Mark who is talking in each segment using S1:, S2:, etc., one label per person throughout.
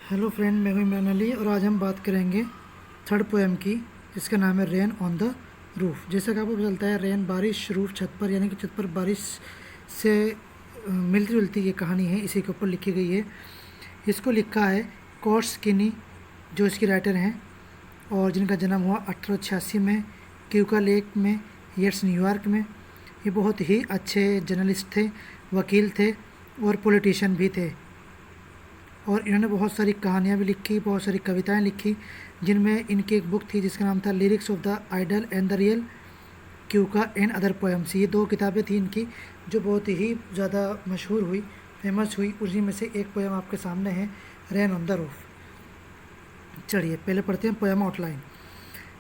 S1: Hello friend, मैं हूं इमरान अली और आज हम बात करेंगे थर्ड पोएम की, जिसका नाम है रेन ऑन द रूफ़। जैसा कि आपको पता चलता है, रेन बारिश, रूफ छत पर, यानी कि छत पर बारिश से मिलती जुलती ये कहानी है, इसी के ऊपर लिखी गई है। इसको लिखा है कॉर्ट स्किनी, जो इसकी राइटर हैं और जिनका जन्म हुआ 1886 में क्यूका लेक में, येट्स, न्यूयॉर्क में। ये बहुत ही अच्छे जर्नलिस्ट थे, वकील थे और पॉलिटिशियन भी थे। और इन्होंने बहुत सारी कहानियाँ भी लिखी, बहुत सारी कविताएं लिखी, जिनमें इनकी एक बुक थी जिसका नाम था lyrics of the idol and the real, क्यूका एंड अदर पोएम्स। ये दो किताबें थी इनकी जो बहुत ही ज़्यादा मशहूर हुई, फेमस हुई। उसी में से एक पोएम आपके सामने है, रेन ऑन द रूफ। चलिए पहले पढ़ते हैं poem outline.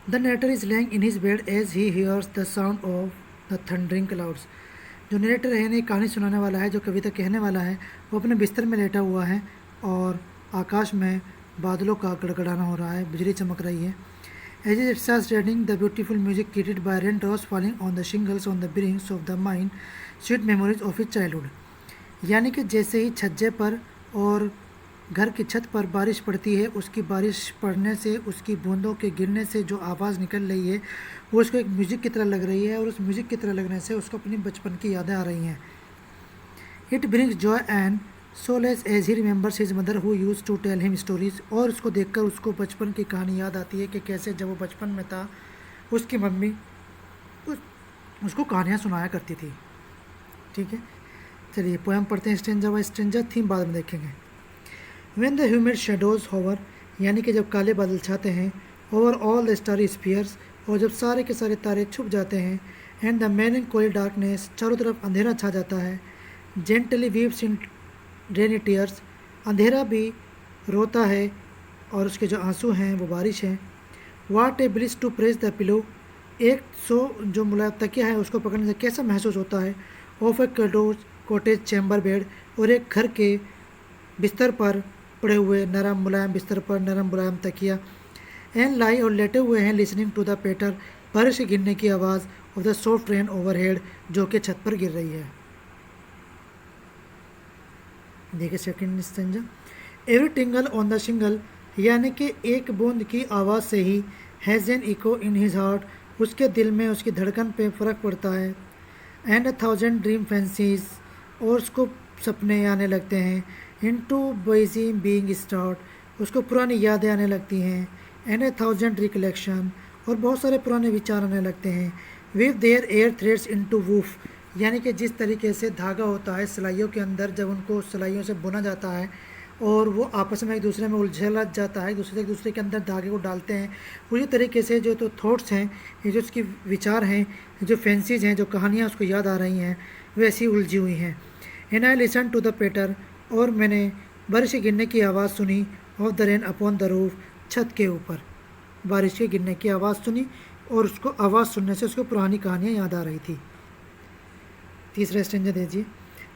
S1: The narrator is laying in his bed as he hears the sound of the thundering clouds. जो नरेटर है, ने कहानी सुनाने वाला है, जो कविता कहने वाला है, वो अपने बिस्तर में लेटा हुआ है और आकाश में बादलों का गड़गड़ाना हो रहा है, बिजली चमक रही है। As it starts raining, the beautiful music created by rain drops falling on the shingles on the brinks of the mind, sweet memories of his childhood. यानी कि जैसे ही छज्जे पर और घर की छत पर बारिश पड़ती है, उसकी बारिश पड़ने से, उसकी बूंदों के गिरने से जो आवाज़ निकल रही है, वो उसको एक म्यूज़िक की तरह लग रही है और उस म्यूज़िक की तरह लगने से उसको अपनी बचपन की यादें आ रही हैं। It brings joy and solace as he remembers his mother who use to tell him stories. और उसको देखकर उसको बचपन की कहानी याद आती है कि कैसे जब वो बचपन में था, उसकी मम्मी उसको कहानियाँ सुनाया करती थी। ठीक है, चलिए पोएम पढ़ते हैं स्ट्रेंजर बाय स्ट्रेंजर। थीम बाद में देखेंगे। When the humid shadows hover, यानी कि जब काले बादल छाते हैं, over all the starry spheres, और जब सारे के सारे तारे छुप जाते हैं, एंड द मेलनकोली डार्कनेस, चारों तरफ अंधेरा छा जाता है, जेंटली वीव्स इन रेनी टीयर्स, अंधेरा भी रोता है और उसके जो आंसू हैं वो बारिश हैं। What a bliss to press the pillow, एक जो मुलायम तकिया है उसको पकड़ने से कैसा महसूस होता है। Of A cottage chamber bed, और एक घर के बिस्तर पर पड़े हुए नरम मुलायम बिस्तर पर नरम मुलायम तकिया। एंड लाई, और लेटे हुए हैं, लिसनिंग टू द पेटर, बारिश गिरने की आवाज़, of the soft rain overhead, जो कि छत पर गिर रही है। देखिए second stanza. Every tinkle on the shingle, यानी कि एक बूंद की आवाज़ से ही, has an echo in his heart, उसके दिल में, उसकी धड़कन पे फ़र्क पड़ता है। एंड 1000 ड्रीम फैंसीज, और उसको सपने आने लगते हैं। इनटू बॉयजी बीइंग स्टार्ट, उसको पुरानी यादें आने लगती हैं। एंड 1000 रिकलेक्शन, और बहुत सारे पुराने विचार आने लगते हैं। With their air threads into woof, यानी कि जिस तरीके से धागा होता है सिलाइयों के अंदर, जब उनको सिलाइयों से बुना जाता है और वो आपस में एक दूसरे में उलझा जाता है, एक दूसरे के अंदर धागे को डालते हैं, उसी तरीके से जो तो थॉट्स हैं, ये जो उसकी विचार हैं, जो फैंसीज हैं, जो कहानियाँ उसको याद आ रही हैं, वैसी उलझी हुई हैं। And I listen to the patter, और मैंने बारिश गिरने की आवाज़ सुनी, of the rain upon the roof, छत के ऊपर बारिश के गिरने की आवाज़ सुनी, और उसको आवाज़ सुनने से उसको पुरानी कहानियाँ याद आ रही थी। तीसरा स्टेंजर दीजिए।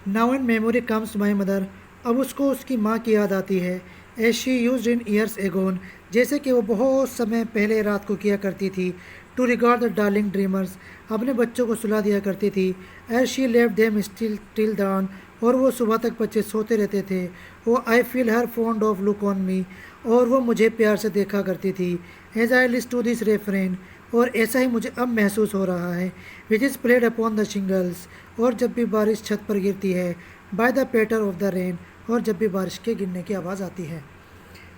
S1: Now and memory comes my mother, अब उसको उसकी माँ की याद आती है। As she use in years agone, जैसे कि वो बहुत समय पहले रात को किया करती थी। To regard the darling dreamers, अपने बच्चों को सुला दिया करती थी। As she left them still till dawn, और वो सुबह तक बच्चे सोते रहते थे। वो I feel her fond of look on me, और वो मुझे प्यार से देखा करती थी। As I list to this refrain, और ऐसा ही मुझे अब महसूस हो रहा है। Which is played upon the shingles, और जब भी बारिश छत पर गिरती है। By the patter of the rain, और जब भी बारिश के गिरने की आवाज़ आती है।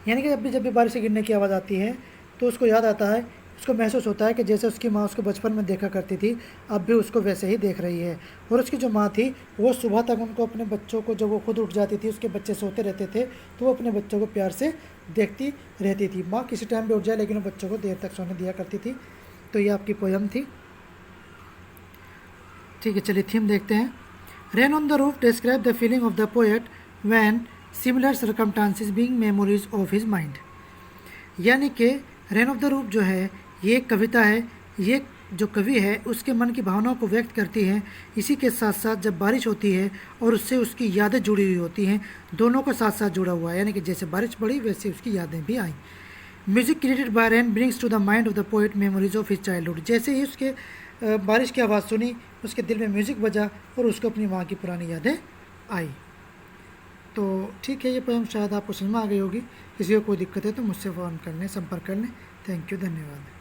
S1: यानी कि जब भी बारिश के गिरने की आवाज़ आती है तो उसको याद आता है, उसको महसूस होता है कि जैसे उसकी माँ उसको बचपन में देखा करती थी, अब भी उसको वैसे ही देख रही है। और उसकी जो माँ थी, वो सुबह तक उनको, अपने बच्चों को, जब वो खुद उठ जाती थी, उसके बच्चे सोते रहते थे, तो वो अपने बच्चों को प्यार से देखती रहती थी। माँ किसी टाइम भी उठ जाए, लेकिन वो बच्चों को देर तक सोने दिया करती थी। तो ये आपकी पोयम थी। ठीक है, चलिए थीम देखते हैं। Rain on the roof describe the feeling of the poet when similar circumstances being memories of his mind. यानी कि रेन ऑफ द रूफ जो है, ये एक कविता है। ये जो कवि है उसके मन की भावनाओं को व्यक्त करती है। इसी के साथ साथ जब बारिश होती है और उससे उसकी यादें जुड़ी हुई होती हैं, दोनों को साथ साथ जुड़ा हुआ है। यानी कि जैसे बारिश पड़ी वैसे उसकी यादें भी आई। Music created by rain brings to the mind of the poet memories of his childhood. जैसे ही उसके बारिश की आवाज़ सुनी, उसके दिल में म्यूज़िक बजा और उसको अपनी माँ की पुरानी यादें आई। तो ठीक है, ये पोएम शायद आपको समझ में आ गई होगी। किसी को कोई दिक्कत है तो मुझसे फ़ोन कर लें, संपर्क कर लें। थैंक यू, धन्यवाद।